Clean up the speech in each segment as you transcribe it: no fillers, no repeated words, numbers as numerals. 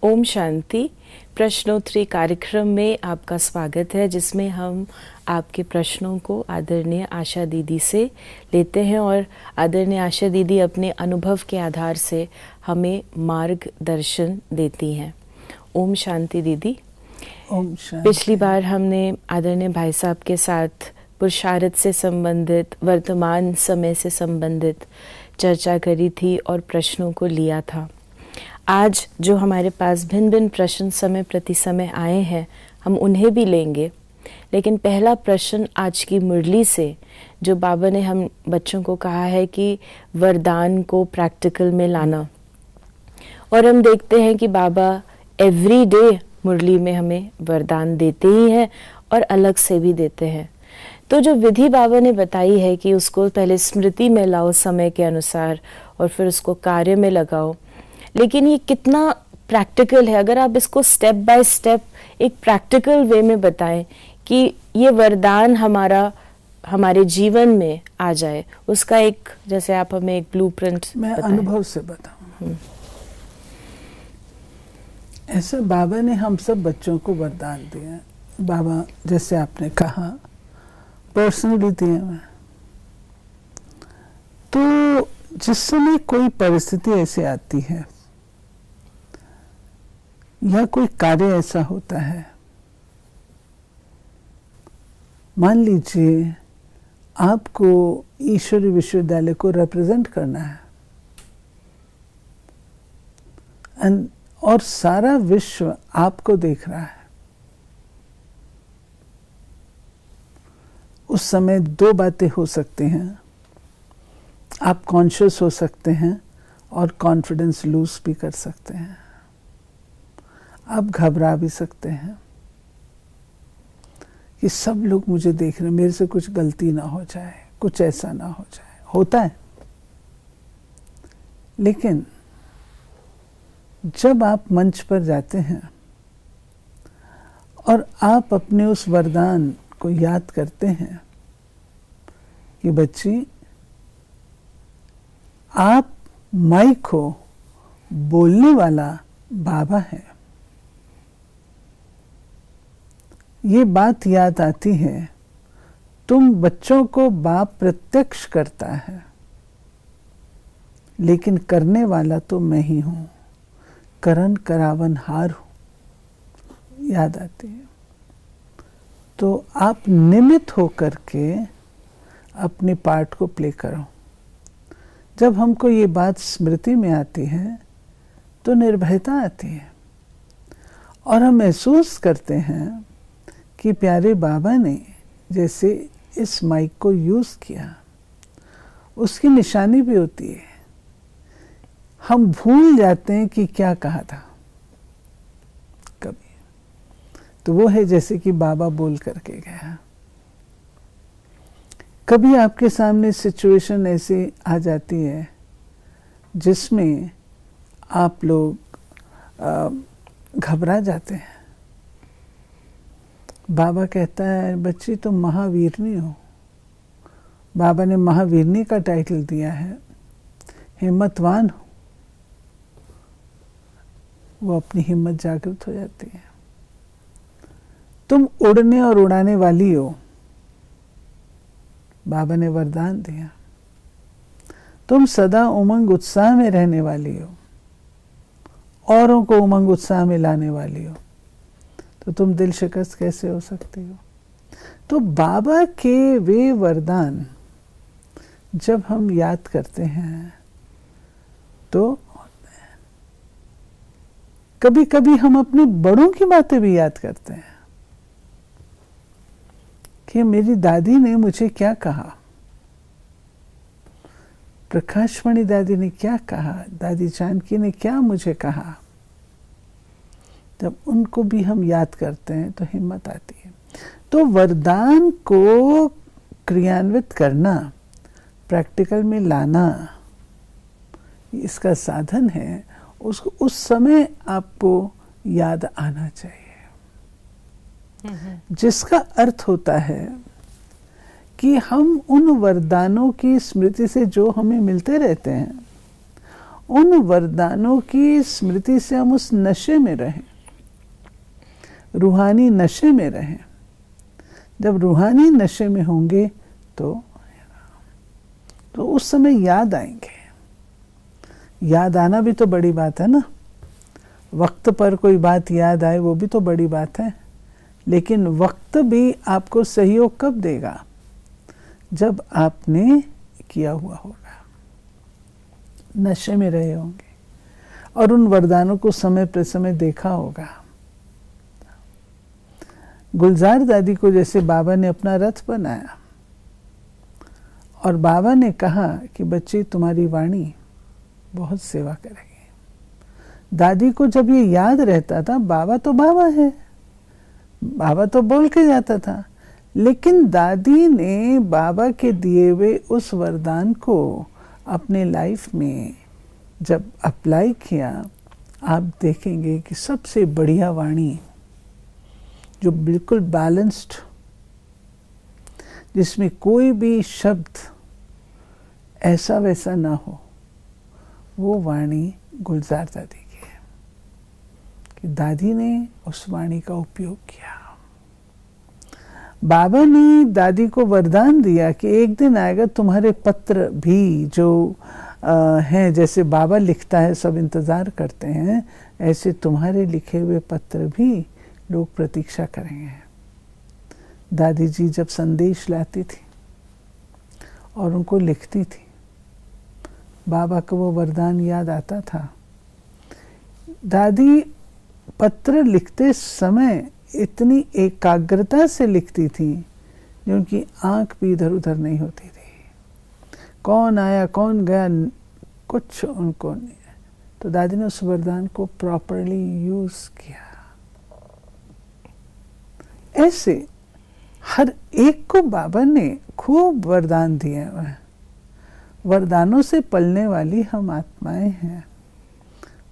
ओम शांति। प्रश्नोत्तरी कार्यक्रम में आपका स्वागत है, जिसमें हम आपके प्रश्नों को आदरणीय आशा दीदी से लेते हैं और आदरणीय आशा दीदी अपने अनुभव के आधार से हमें मार्गदर्शन देती हैं। ओम शांति दीदी। ओम शांति। पिछली बार हमने आदरणीय भाई साहब के साथ पुरुषार्थ से संबंधित, वर्तमान समय से संबंधित चर्चा करी थी और प्रश्नों को लिया था। आज जो हमारे पास भिन्न भिन्न प्रश्न समय प्रति समय आए हैं, हम उन्हें भी लेंगे। लेकिन पहला प्रश्न आज की मुरली से, जो बाबा ने हम बच्चों को कहा है कि वरदान को प्रैक्टिकल में लाना, और हम देखते हैं कि बाबा एवरी डे मुरली में हमें वरदान देते ही हैं और अलग से भी देते हैं। तो जो विधि बाबा ने बताई है कि उसको पहले स्मृति में लाओ समय के अनुसार और फिर उसको कार्य में लगाओ, लेकिन ये कितना प्रैक्टिकल है? अगर आप इसको स्टेप बाय स्टेप एक प्रैक्टिकल वे में बताएं कि ये वरदान हमारे जीवन में आ जाए, उसका एक, जैसे आप हमें एक ब्लूप्रिंट मैं अनुभव से बताऊं। ऐसे बाबा ने हम सब बच्चों को वरदान दिए। बाबा, जैसे आपने कहा, पर्सनली दिए हैं। तो जिस समय कोई परिस्थिति ऐसी आती है या कोई कार्य ऐसा होता है, मान लीजिए आपको ईश्वरीय विश्वविद्यालय को रिप्रेजेंट करना है और सारा विश्व आपको देख रहा है। उस समय दो बातें हो सकती हैं। आप कॉन्शियस हो सकते हैं और कॉन्फिडेंस लूज भी कर सकते हैं। आप घबरा भी सकते हैं कि सब लोग मुझे देख रहे हैं, मेरे से कुछ गलती ना हो जाए, कुछ ऐसा ना हो जाए। होता है। लेकिन जब आप मंच पर जाते हैं और आप अपने उस वरदान को याद करते हैं कि बच्ची, आप माइक हो, बोलने वाला बाबा है, ये बात याद आती है। तुम बच्चों को बाप प्रत्यक्ष करता है, लेकिन करने वाला तो मैं ही हूं, करन करावन हार हूं, याद आती है। तो आप निमित्त होकर के अपने पार्ट को प्ले करो। जब हमको ये बात स्मृति में आती है तो निर्भयता आती है और हम महसूस करते हैं कि प्यारे बाबा ने जैसे इस माइक को यूज़ किया, उसकी निशानी भी होती है। हम भूल जाते हैं कि क्या कहा था कभी। तो वो है जैसे कि बाबा बोल करके गया। कभी आपके सामने सिचुएशन ऐसी आ जाती है जिसमें आप लोग घबरा जाते हैं। बाबा कहता है, बच्ची तुम महावीरनी हो। बाबा ने महावीरनी का टाइटल दिया है, हिम्मतवान हो। वो अपनी हिम्मत जागृत हो जाती है। तुम उड़ने और उड़ाने वाली हो, बाबा ने वरदान दिया। तुम सदा उमंग उत्साह में रहने वाली हो, औरों को उमंग उत्साह में लाने वाली हो, तो तुम दिल शिकस्त कैसे हो सकती हो? तो बाबा के वे वरदान जब हम याद करते हैं तो कभी कभी हम अपने बड़ों की बातें भी याद करते हैं कि मेरी दादी ने मुझे क्या कहा, प्रकाशमणि दादी ने क्या कहा, दादी जानकी ने क्या मुझे कहा। जब उनको भी हम याद करते हैं तो हिम्मत आती है। तो वरदान को क्रियान्वित करना, प्रैक्टिकल में लाना, इसका साधन है। उसको उस समय आपको याद आना चाहिए, जिसका अर्थ होता है कि हम उन वरदानों की स्मृति से जो हमें मिलते रहते हैं, उन वरदानों की स्मृति से हम उस नशे में रहें, रूहानी नशे में रहें। जब रूहानी नशे में होंगे तो उस समय याद आएंगे। याद आना भी तो बड़ी बात है ना। वक्त पर कोई बात याद आए वो भी तो बड़ी बात है, लेकिन वक्त भी आपको सहयोग कब देगा? जब आपने किया हुआ होगा, नशे में रहे होंगे और उन वरदानों को समय पर समय देखा होगा। गुलजार दादी को जैसे बाबा ने अपना रथ बनाया और बाबा ने कहा कि बच्चे तुम्हारी वाणी बहुत सेवा करेगी। दादी को जब ये याद रहता था, बाबा तो बाबा है, बाबा तो बोल के जाता था, लेकिन दादी ने बाबा के दिए हुए उस वरदान को अपने लाइफ में जब अप्लाई किया, आप देखेंगे कि सबसे बढ़िया वाणी जो बिल्कुल बैलेंस्ड, जिसमें कोई भी शब्द ऐसा वैसा ना हो, वो वाणी गुलजार दादी की है। कि दादी ने उस वाणी का उपयोग किया। बाबा ने दादी को वरदान दिया कि एक दिन आएगा तुम्हारे पत्र भी जो हैं, जैसे बाबा लिखता है सब इंतज़ार करते हैं, ऐसे तुम्हारे लिखे हुए पत्र भी लोग प्रतीक्षा करेंगे। दादी जी जब संदेश लाती थी और उनको लिखती थी, बाबा को वो वरदान याद आता था। दादी पत्र लिखते समय इतनी एकाग्रता से लिखती थी जो उनकी आंख भी इधर उधर नहीं होती थी। कौन आया कौन गया कुछ उनको नहीं। तो दादी ने उस वरदान को प्रॉपरली यूज किया। ऐसे हर एक को बाबा ने खूब वरदान दिए हैं। वरदानों से पलने वाली हम आत्माएं हैं।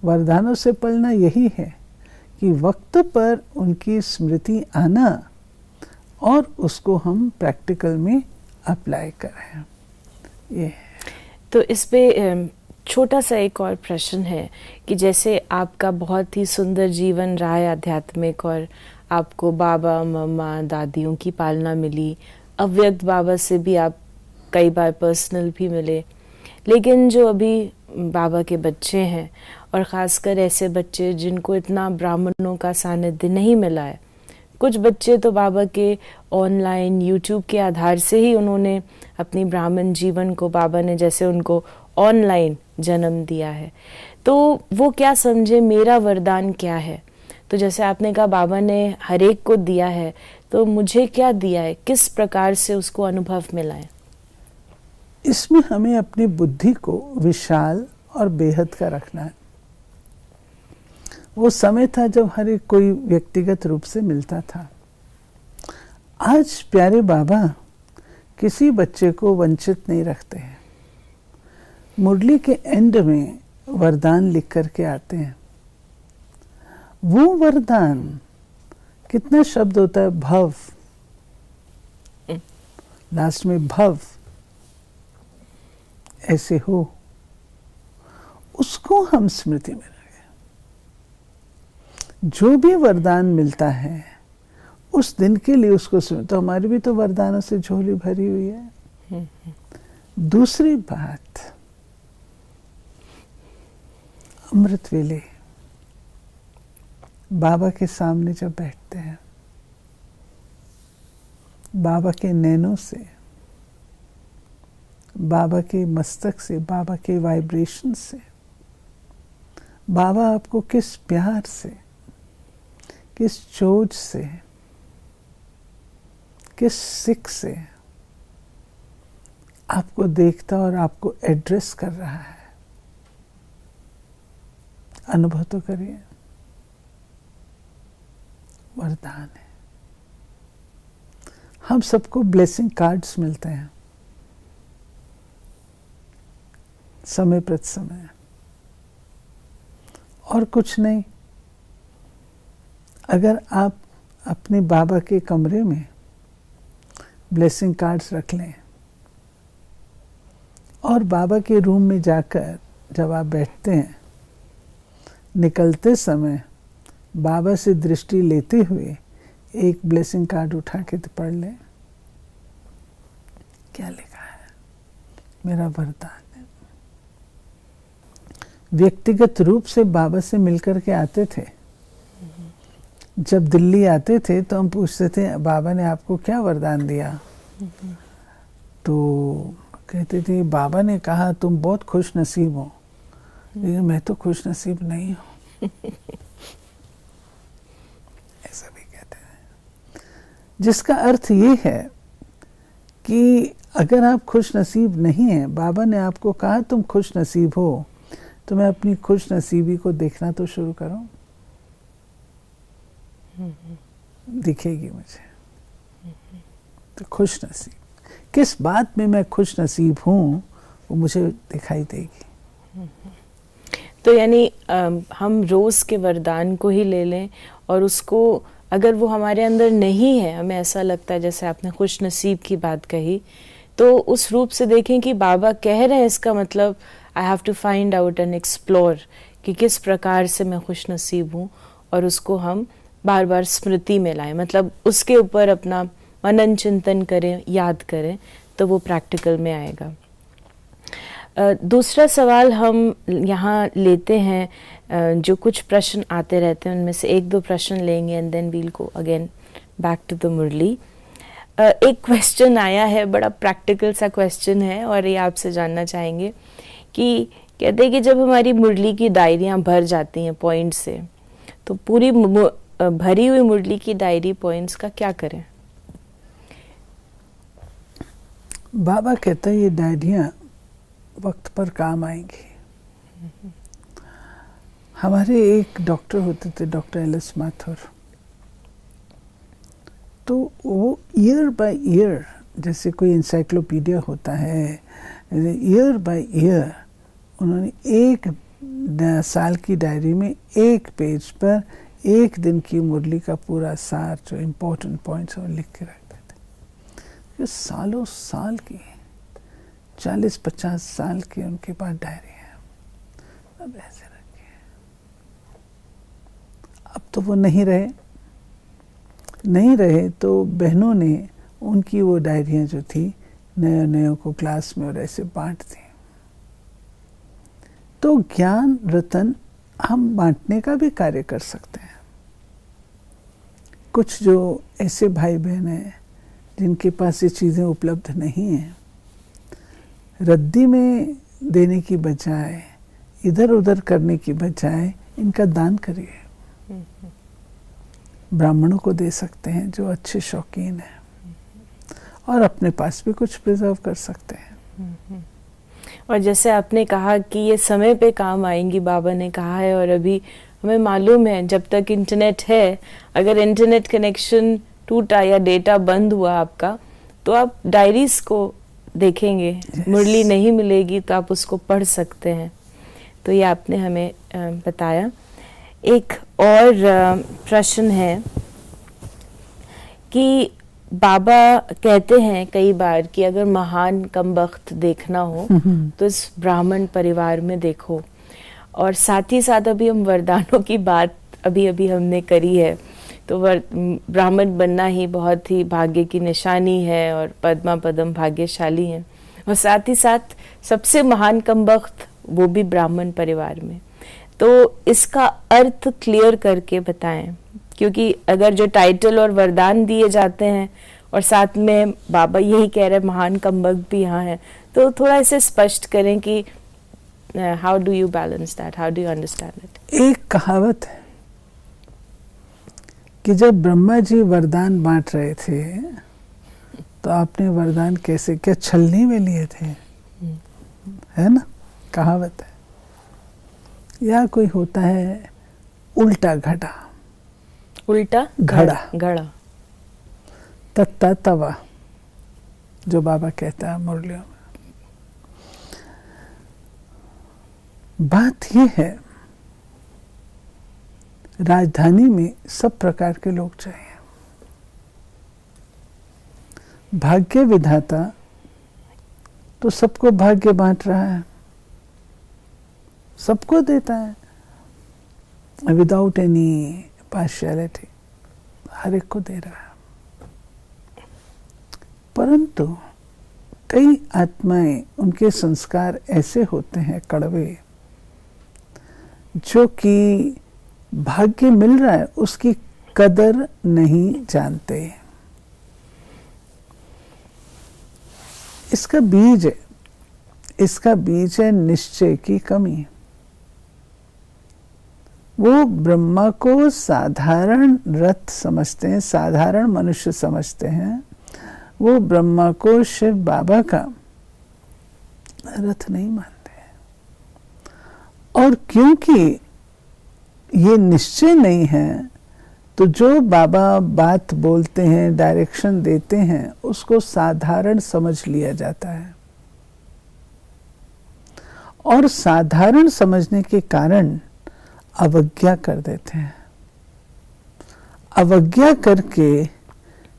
वरदानों से पलना यही है कि वक्त पर उनकी स्मृति आना और उसको हम प्रैक्टिकल में अप्लाई करें। ये तो इस पे छोटा सा एक और प्रश्न है कि जैसे आपका बहुत ही सुंदर जीवन रहा है आध्यात्मिक, और आपको बाबा मम्मा दादियों की पालना मिली, अव्यक्त बाबा से भी आप कई बार पर्सनल भी मिले, लेकिन जो अभी बाबा के बच्चे हैं और ख़ासकर ऐसे बच्चे जिनको इतना ब्राह्मणों का सानिध्य नहीं मिला है, कुछ बच्चे तो बाबा के ऑनलाइन यूट्यूब के आधार से ही उन्होंने अपनी ब्राह्मण जीवन को, बाबा ने जैसे उनको ऑनलाइन जन्म दिया है, तो वो क्या समझे मेरा वरदान क्या है। तो जैसे आपने कहा बाबा ने हर एक को दिया है, तो मुझे क्या दिया है, किस प्रकार से उसको अनुभव मिला है। इसमें हमें अपनी बुद्धि को विशाल और बेहद का रखना है। वो समय था जब हर एक कोई व्यक्तिगत रूप से मिलता था। आज प्यारे बाबा किसी बच्चे को वंचित नहीं रखते हैं। मुरली के एंड में वरदान लिख करके आते हैं। वो वरदान कितना शब्द होता है, भव, लास्ट में भव, ऐसे हो, उसको हम स्मृति में रखें। जो भी वरदान मिलता है उस दिन के लिए उसको स्मृति। तो हमारी भी तो वरदानों से झोली भरी हुई है। दूसरी बात, अमृत वेले बाबा के सामने जब बैठते हैं, बाबा के नैनों से, बाबा के मस्तक से, बाबा के वाइब्रेशन से, बाबा आपको किस प्यार से, किस चोट से, किस सिक से आपको देखता और आपको एड्रेस कर रहा है, अनुभव तो करिए। वरदान है। हम सबको ब्लेसिंग कार्ड्स मिलते हैं समय प्रति समय, और कुछ नहीं। अगर आप अपने बाबा के कमरे में ब्लेसिंग कार्ड्स रख लें और बाबा के रूम में जाकर जब आप बैठते हैं, निकलते समय बाबा से दृष्टि लेते हुए एक ब्लेसिंग कार्ड उठा के पढ़ लें। क्या लिखा है? मेरा वरदान है। व्यक्तिगत रूप से बाबा से मिलकर के आते थे। जब दिल्ली आते थे तो हम पूछते थे बाबा ने आपको क्या वरदान दिया, तो कहते थे बाबा ने कहा तुम बहुत खुश नसीब हो। लेकिन मैं तो खुश नसीब नहीं हूँ। ऐसा भी कहते हैं, जिसका अर्थ ये है कि अगर आप खुश नसीब नहीं हैं, बाबा ने आपको कहा तुम खुश नसीब हो, तो मैं अपनी खुश नसीबी को देखना तो शुरू करूं। दिखेगी मुझे तो खुश नसीब, किस बात में मैं खुश नसीब हूं वो मुझे दिखाई देगी। तो यानी हम रोज के वरदान को ही ले लें, और उसको अगर वो हमारे अंदर नहीं है, हमें ऐसा लगता है जैसे आपने खुश नसीब की बात कही, तो उस रूप से देखें कि बाबा कह रहे हैं, इसका मतलब I have to find out and explore कि किस प्रकार से मैं खुश नसीब हूँ, और उसको हम बार बार स्मृति में लाएं, मतलब उसके ऊपर अपना मनन चिंतन करें, याद करें, तो वो प्रैक्टिकल में आएगा। दूसरा सवाल हम यहाँ लेते हैं, जो कुछ प्रश्न आते रहते हैं उनमें से एक दो प्रश्न लेंगे and then we'll go again back to the Murli. एक क्वेश्चन आया है, बड़ा प्रैक्टिकल सा क्वेश्चन है, और ये आपसे जानना चाहेंगे कि कहते हैं कि जब हमारी मुरली की डायरियाँ भर जाती हैं पॉइंट से, तो पूरी भरी हुई मुरली की डायरी पॉइंट्स का क्या करें? बाबा कहते हैं ये डायरियाँ वक्त पर काम आएंगी। हमारे एक डॉक्टर होते थे, डॉक्टर एलिस माथुर, तो वो ईयर बाय ईयर, जैसे कोई इंसाइक्लोपीडिया होता है, ईयर बाय ईयर उन्होंने एक साल की डायरी में एक पेज पर एक दिन की मुरली का पूरा सार, जो इम्पोर्टेंट पॉइंट्स वो लिख के रखते थे। ये सालों साल की, 40-50 साल की उनके पास डायरी है, अब ऐसे रखी है। अब तो वो नहीं रहे तो बहनों ने उनकी वो डायरियाँ जो थी नए को क्लास में और ऐसे बांट दी। तो ज्ञान रतन हम बांटने का भी कार्य कर सकते हैं। कुछ जो ऐसे भाई बहन हैं जिनके पास ये चीज़ें उपलब्ध नहीं हैं, रद्दी में देने की बजाय, इधर उधर करने की बजाय इनका दान करिए। ब्राह्मणों को दे सकते हैं जो अच्छे शौकीन हैं, और अपने पास भी कुछ प्रिजर्व कर सकते हैं। और जैसे आपने कहा कि ये समय पे काम आएंगी, बाबा ने कहा है, और अभी हमें मालूम है जब तक इंटरनेट है, अगर इंटरनेट कनेक्शन टूटा या डेटा बंद हुआ आपका, तो आप डायरीज को देखेंगे। yes. मुरली नहीं मिलेगी तो आप उसको पढ़ सकते हैं। तो ये आपने हमें बताया। एक और प्रश्न है कि बाबा कहते हैं कई बार कि अगर महान कमबख्त देखना हो तो इस ब्राह्मण परिवार में देखो, और साथ ही साथ अभी हम वरदानों की बात अभी हमने करी है, तो ब्राह्मण बनना ही बहुत ही भाग्य की निशानी है, और पद्मा पदम भाग्यशाली हैं, और साथ ही साथ सबसे महान कमबख्त वो भी ब्राह्मण परिवार में। तो इसका अर्थ क्लियर करके बताएं, क्योंकि अगर जो टाइटल और वरदान दिए जाते हैं और साथ में बाबा यही कह रहे हैं महान कमबख्त भी यहाँ है, तो थोड़ा इसे स्पष्ट करें कि how do you balance that, how do you understand it. एक कहावत है कि जब ब्रह्मा जी वरदान बांट रहे थे तो आपने वरदान कैसे, क्या छलनी में लिए थे, है ना, कहावत है। या कोई होता है उल्टा घड़ा, उल्टा घड़ा, तत्ता तवा, जो बाबा कहता है मुरलियों में। बात यह है, राजधानी में सब प्रकार के लोग चाहिए। भाग्य विधाता तो सबको भाग्य बांट रहा है, सबको देता है विदाउट एनी पार्शियलिटी, हर एक को दे रहा है। परंतु कई आत्माएं, उनके संस्कार ऐसे होते हैं कड़वे, जो कि भाग्य मिल रहा है उसकी कदर नहीं जानते। इसका बीज है निश्चय की कमी। वो ब्रह्मा को साधारण रथ समझते हैं, साधारण मनुष्य समझते हैं। वो ब्रह्मा को शिव बाबा का रथ नहीं मानते। और क्योंकि ये निश्चय नहीं है, तो जो बाबा बात बोलते हैं, डायरेक्शन देते हैं, उसको साधारण समझ लिया जाता है। और साधारण समझने के कारण अवज्ञा कर देते हैं। अवज्ञा करके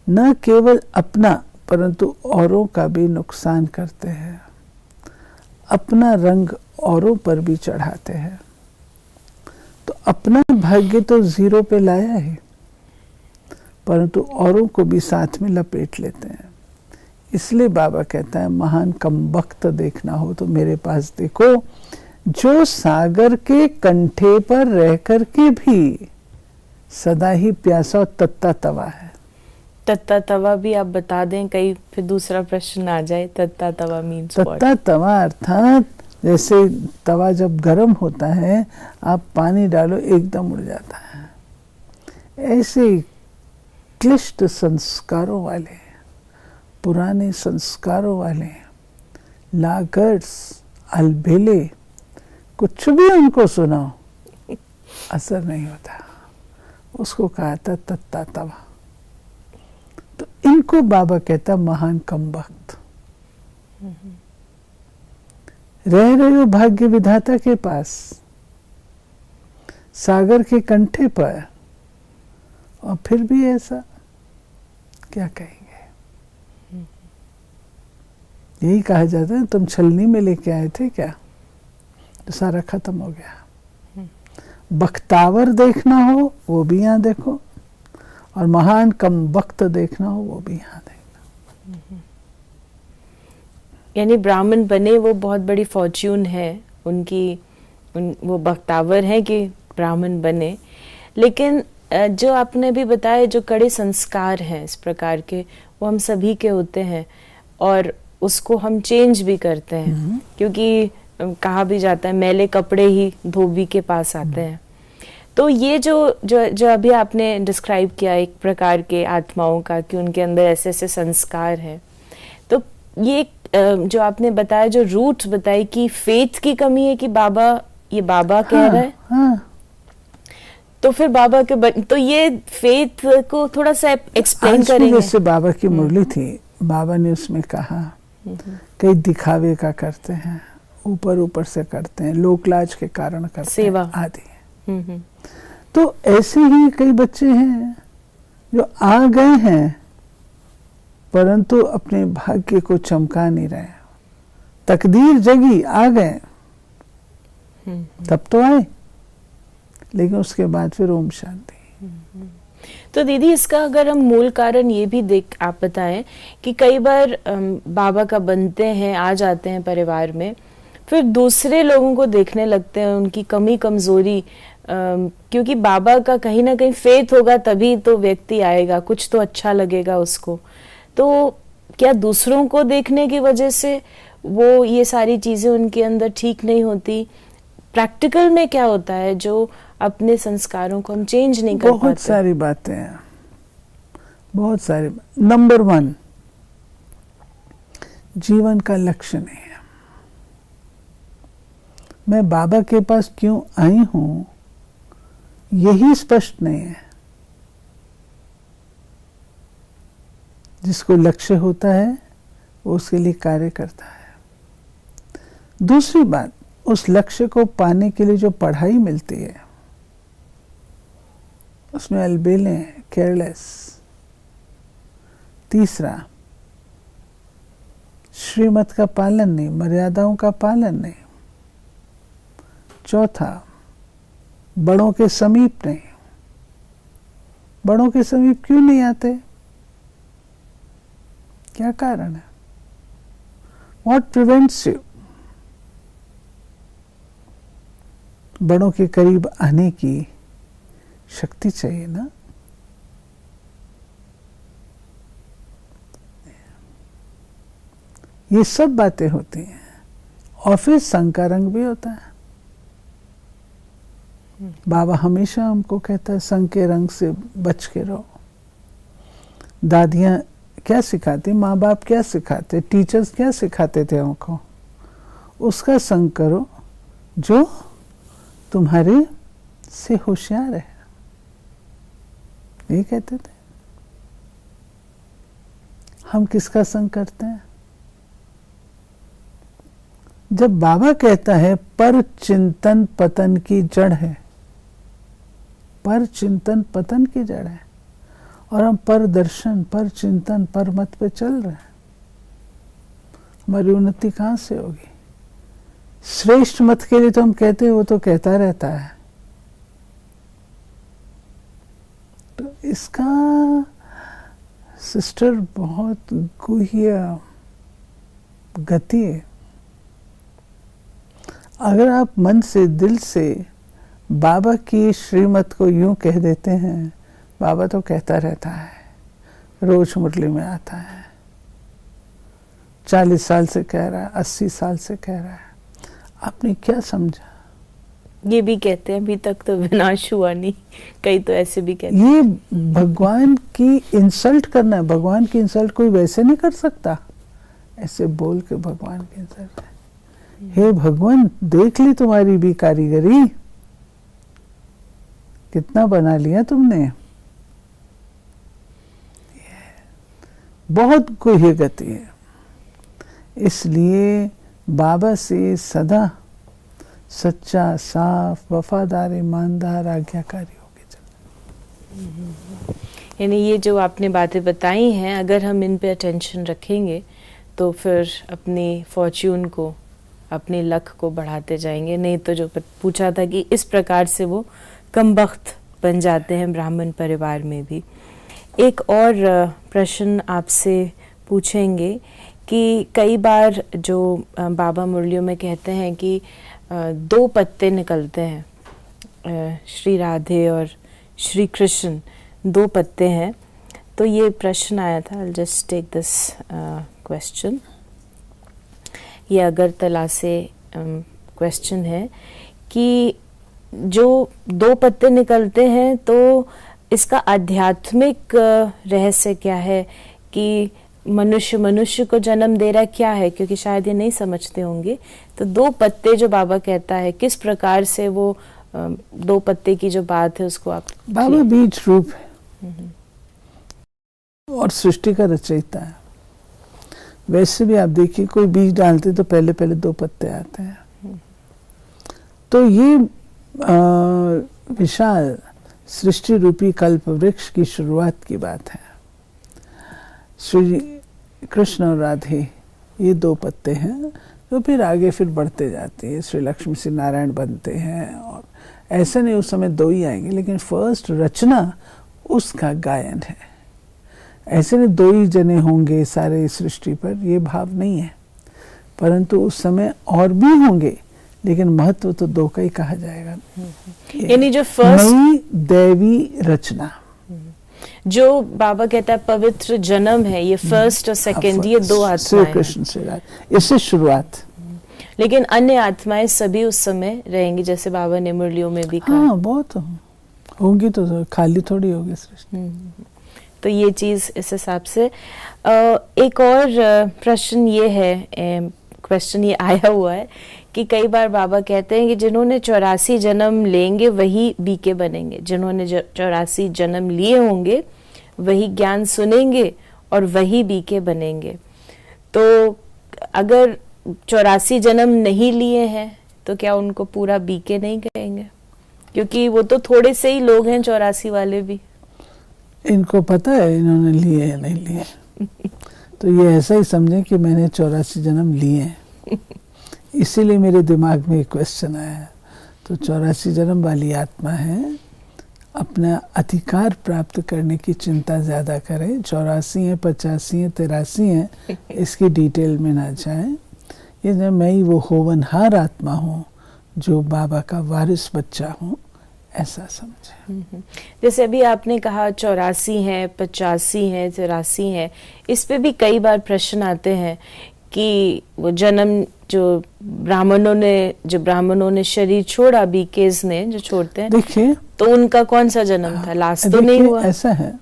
न केवल अपना परंतु औरों का भी नुकसान करते हैं। अपना रंग औरों पर भी चढ़ाते हैं। तो अपना भाग्य तो 0 पे लाया है, परंतु औरों को भी साथ में लपेट लेते हैं। इसलिए बाबा कहता है, महान कमबख्त देखना हो तो मेरे पास देखो, जो सागर के कंठे पर रह कर के भी सदा ही प्यासा और तत्ता तवा है। तत्ता तवा भी आप बता दें, कहीं फिर दूसरा प्रश्न आ जाए। तत्ता तवा मीन्स तत्ता तवा अर्थात जैसे तवा जब गर्म होता है, आप पानी डालो एकदम उड़ जाता है। ऐसे क्लिष्ट संस्कारों वाले, पुराने संस्कारों वाले लागर्स, अलबेले, कुछ भी उनको सुनाओ असर नहीं होता। उसको कहा था तत्ता तवा। तो इनको बाबा कहता महान कमबख्त। रह रहे हो भाग्य विधाता के पास, सागर के कंठे पर, और फिर भी ऐसा क्या कहेंगे। यही कहा जाता है, तुम छलनी में लेके आए थे क्या, तो सारा खत्म हो गया। बख्तावर देखना हो वो भी यहाँ देखो, और महान कमबख्त देखना हो वो भी यहाँ देखना। यानी ब्राह्मण बने वो बहुत बड़ी फॉर्च्यून है उनकी, वो बख्तावर हैं कि ब्राह्मण बने। लेकिन जो आपने भी बताया, जो कड़े संस्कार हैं इस प्रकार के, वो हम सभी के होते हैं, और उसको हम चेंज भी करते हैं। क्योंकि कहा भी जाता है, मैले कपड़े ही धोबी के पास आते हैं। तो ये जो अभी आपने डिस्क्राइब किया एक प्रकार के आत्माओं का, कि उनके अंदर ऐसे ऐसे संस्कार हैं, तो ये जो आपने बताया, जो रूट बताई कि फेथ की कमी है, कि बाबा, ये बाबा कह रहा है। हाँ। तो फिर बाबा के तो ये फेथ को थोड़ा सा एक्सप्लेन करेंगे। जैसे बाबा की मुरली थी, बाबा ने उसमें कहा कई दिखावे का करते हैं, ऊपर से करते हैं, लोकलाज के कारण करते सेवा हैं आदि। तो ऐसे ही कई बच्चे हैं जो आ गए हैं, परंतु अपने भाग्य को चमका नहीं रहे। तकदीर जगी, आ गए, तब तो आए, लेकिन उसके बाद फिर ओम शांति। तो दीदी, इसका अगर हम मूल कारण ये भी आप बताएं कि कई बार बाबा का बनते हैं, आ जाते हैं परिवार में, फिर दूसरे लोगों को देखने लगते हैं, उनकी कमी कमजोरी, क्योंकि बाबा का कहीं ना कहीं फेथ होगा तभी तो व्यक्ति आएगा, कुछ तो अच्छा लगेगा उसको। तो क्या दूसरों को देखने की वजह से वो ये सारी चीजें उनके अंदर ठीक नहीं होती? प्रैक्टिकल में क्या होता है जो अपने संस्कारों को हम चेंज नहीं कर पाते? बहुत सारी बातें हैं, बहुत सारी। नंबर 1, जीवन का लक्ष्य नहीं है। मैं बाबा के पास क्यों आई हूं, यही स्पष्ट नहीं है। जिसको लक्ष्य होता है वो उसके लिए कार्य करता है। दूसरी बात, उस लक्ष्य को पाने के लिए जो पढ़ाई मिलती है उसमें अलबेले, केयरलेस। तीसरा, श्रीमत का पालन नहीं, मर्यादाओं का पालन नहीं। चौथा, बड़ों के समीप नहीं। बड़ों के समीप क्यों नहीं आते? क्या कारण है? What prevents you? बड़ों के करीब आने की शक्ति चाहिए ना। ये सब बातें होती हैं और फिर संग का रंग भी होता है। बाबा हमेशा हमको कहता है संग के रंग से बच के रहो। दादियाँ क्या सिखाती, माँ बाप क्या सिखाते, टीचर्स क्या सिखाते थे हमको? उसका संग करो जो तुम्हारे से होशियार है, ये कहते थे। हम किसका संग करते हैं? जब बाबा कहता है पर चिंतन पतन की जड़ है, पर चिंतन पतन की जड़ है, और हम पर दर्शन, पर चिंतन, पर मत पे चल रहे हैं, हमारी उन्नति कहाँ से होगी? श्रेष्ठ मत के लिए तो हम कहते हैं, वो तो कहता रहता है। तो इसका सिस्टर बहुत गुह्य गति है। अगर आप मन से, दिल से बाबा की श्रीमत को यूं कह देते हैं, बाबा तो कहता रहता है, रोज मुरली में आता है, 40 साल से कह रहा है, 80 साल से कह रहा है। आपने क्या समझा? ये भी कहते हैं अभी तक तो विनाश हुआ नहीं, कई तो ऐसे भी कहते हैं। ये भगवान की इंसल्ट करना है। भगवान की इंसल्ट कोई वैसे नहीं कर सकता, ऐसे बोल के भगवान की इंसल्ट। हे भगवान, देख ली तुम्हारी भी कारीगरी, कितना बना लिया तुमने। बहुत गुह्य गति है। इसलिए बाबा से सदा सच्चा, साफ, वफादार, ईमानदार, आज्ञाकारी होके चलना। यानी ये जो आपने बातें बताई हैं, अगर हम इन पे अटेंशन रखेंगे तो फिर अपनी फॉर्च्यून को, अपने लक को बढ़ाते जाएंगे। नहीं तो जो पूछा था कि इस प्रकार से वो कमबख्त बन जाते हैं ब्राह्मण परिवार में भी। एक और प्रश्न आपसे पूछेंगे कि कई बार जो बाबा मुरलियों में कहते हैं कि 2 पत्ते निकलते हैं, श्री राधे और श्री कृष्ण 2 पत्ते हैं। तो ये प्रश्न आया था, I'll just take this question। ये अगरतला से क्वेश्चन है कि जो 2 पत्ते निकलते हैं तो इसका आध्यात्मिक रहस्य क्या है कि मनुष्य को जन्म दे रहा क्या है, क्योंकि शायद ये नहीं समझते होंगे। तो 2 पत्ते जो बाबा कहता है, किस प्रकार से वो 2 पत्ते की जो बात है उसको आप? बाबा बीज रूप है और सृष्टि का रचयिता है। वैसे भी आप देखिए, कोई बीज डालते तो पहले पहले 2 पत्ते आते हैं। तो ये विशाल सृष्टि रूपी कल्प वृक्ष की शुरुआत की बात है। श्री कृष्ण और राधे ये 2 पत्ते हैं जो फिर आगे फिर बढ़ते जाते हैं। श्री लक्ष्मी से नारायण बनते हैं, और ऐसे नहीं उस समय 2 ही आएंगे, लेकिन फर्स्ट रचना उसका गायन है। ऐसे नहीं 2 ही जने होंगे सारे सृष्टि पर, ये भाव नहीं है। परंतु उस समय और भी होंगे, लेकिन महत्व तो 2 का ही कहा जाएगा। यानी जो फर्स्ट नई दैवी रचना, जो बाबा कहता है पवित्र जन्म है, ये फर्स्ट और सेकंड, ये 2 आत्माएं, कृष्ण से इससे शुरुआत। लेकिन अन्य आत्माएं सभी उस समय रहेंगी, जैसे बाबा ने मुरलियों में भी कहा। हाँ, बहुत होंगी, तो खाली थोड़ी होगी सृष्टि। तो ये चीज इस हिसाब से। एक और प्रश्न ये है, क्वेश्चन ये आया हुआ है कि कई बार बाबा कहते हैं कि जिन्होंने 84 जन्म लेंगे वही बीके बनेंगे, जिन्होंने 84 जन्म लिए होंगे वही ज्ञान सुनेंगे और वही बीके बनेंगे। तो अगर 84 जन्म नहीं लिए हैं तो क्या उनको पूरा बीके नहीं कहेंगे? क्योंकि वो तो थोड़े से ही लोग हैं 84 वाले भी। इनको पता है इन्होंने लिए या नहीं लिए। तो ये ऐसा ही समझे कि मैंने 84 जन्म लिए हैं। इसीलिए मेरे दिमाग में एक क्वेश्चन आया। तो 84 जन्म वाली आत्मा है, अपना अधिकार प्राप्त करने की चिंता ज़्यादा करे। 84 है, 85 है, 83 है, इसकी डिटेल में ना जाए। ये जो मैं ही वो होवनहार आत्मा हूँ जो बाबा का वारिस बच्चा हूँ, ऐसा समझे। जैसे अभी आपने कहा 84 है, 85 है, 83 है, इस पे भी कई बार प्रश्न आते हैं कि वो जन्म जो ब्राह्मणों ने शरीर छोड़ा, बीकेज ने जो छोड़ते हैं, देखिए तो उनका कौन सा जन्म था, लास्ट तो नहीं हुआ। ऐसा है,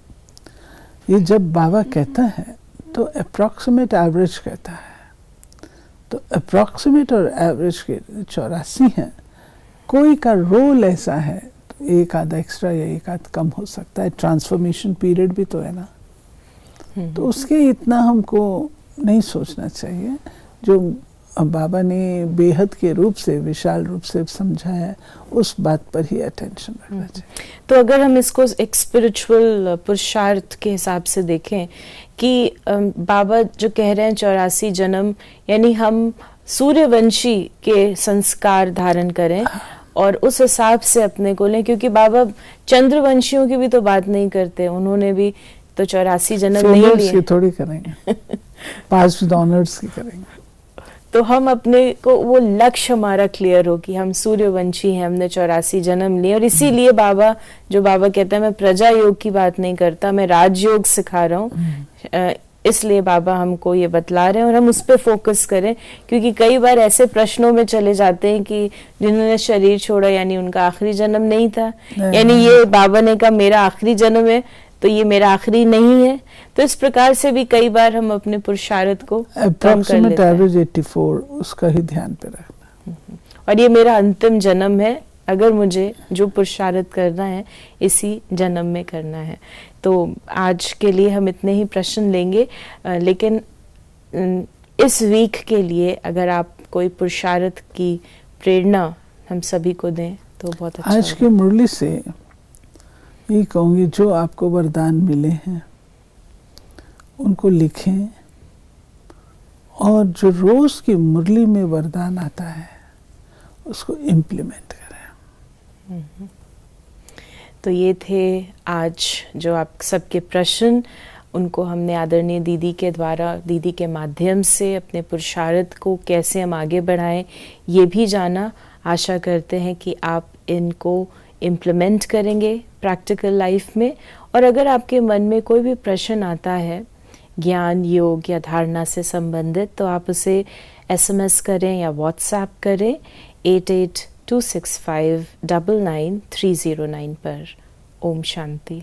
ये जब बाबा कहता है तो अप्रॉक्सीमेट एवरेज कहता है, तो अप्रॉक्सीमेट और एवरेज के 84 है। कोई का रोल ऐसा है तो एक आधा एक्स्ट्रा या एक आध कम हो सकता है, ट्रांसफॉर्मेशन पीरियड भी तो है ना, तो उसके इतना हमको नहीं सोचना चाहिए। जो बाबा ने बेहद के रूप से, विशाल रूप से समझाया, उस बात पर ही अटेंशन रखना चाहिए। तो अगर हम इसको एक स्पिरिचुअल पुरुषार्थ के हिसाब से देखें कि बाबा जो कह रहे हैं 84 जन्म, यानी हम सूर्यवंशी के संस्कार धारण करें और उस हिसाब से अपने को लें, क्योंकि बाबा चंद्रवंशियों की भी तो बात नहीं करते, उन्होंने भी तो 84 जन्म नहीं लिए। थोड़ी करेंगे पास विद ऑनर्स की करेंगे। तो हम अपने को वो लक्ष्य हमारा क्लियर हो कि हम सूर्यवंशी हैं, हमने 84 जन्म लिए, और इसीलिए बाबा कहते हैं मैं प्रजा योग की बात नहीं करता, मैं राजयोग सिखा रहा हूँ। इसलिए बाबा हमको ये बतला रहे हैं और हम उस पर फोकस करें, क्योंकि कई बार ऐसे प्रश्नों में चले जाते हैं कि जिन्होंने शरीर छोड़ा यानी उनका आखिरी जन्म नहीं था, यानी ये बाबा ने कहा मेरा आखिरी जन्म है तो ये मेरा आखिरी नहीं है। तो इस प्रकार से भी कई बार हम अपने पुरुषार्थ को कम कर लेते हैं। एवरेज 84 उसका ही ध्यान पे रखना, और ये मेरा अंतिम जन्म है, अगर मुझे जो पुरुषार्थ करना है इसी जन्म में करना है। तो आज के लिए हम इतने ही प्रश्न लेंगे, लेकिन इस वीक के लिए अगर आप कोई पुरुषार्थ की प्रेरणा हम सभी को दें तो बहुत अच्छा। आज की मुरली से ये कहूँगी, जो आपको वरदान मिले हैं उनको लिखें, और जो रोज की मुरली में वरदान आता है उसको इम्प्लीमेंट करें। तो ये थे आज जो आप सबके प्रश्न, उनको हमने आदरणीय दीदी के द्वारा, दीदी के माध्यम से अपने पुरुषार्थ को कैसे हम आगे बढ़ाएं ये भी जाना। आशा करते हैं कि आप इनको इम्प्लीमेंट करेंगे प्रैक्टिकल लाइफ में। और अगर आपके मन में कोई भी प्रश्न आता है ज्ञान, योग या धारणा से संबंधित, तो आप उसे SMS करें या WhatsApp करें 8826599309 पर। ओम शांति।